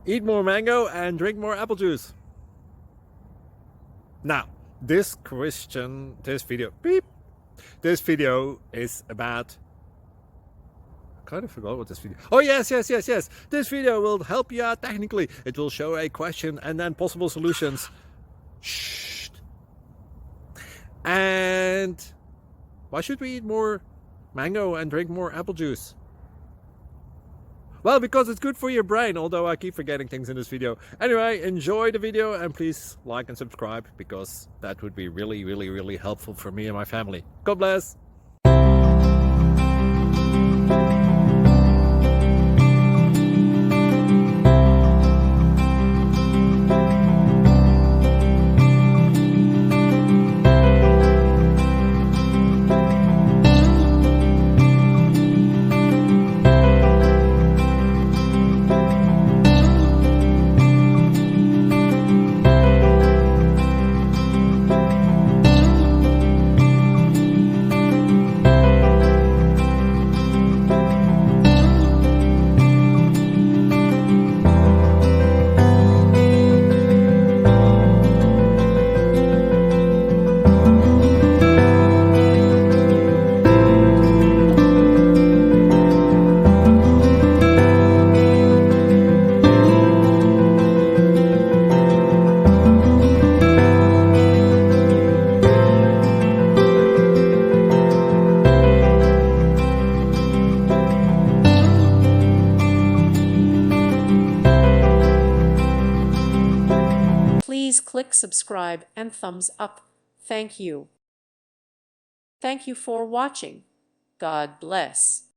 Eat more mango and drink more apple juice. Now, this video is about, I kind of forgot what this video. Oh, yes. This video will help you out technically. It will show a question and then possible solutions. Shh. And why should we eat more mango and drink more apple juice? Well, because it's good for your brain, although I keep forgetting things in this video. Anyway, enjoy the video and please like and subscribe, because that would be really helpful for me and my family. God bless! Please click subscribe and thumbs up. Thank you. Thank you for watching. God bless.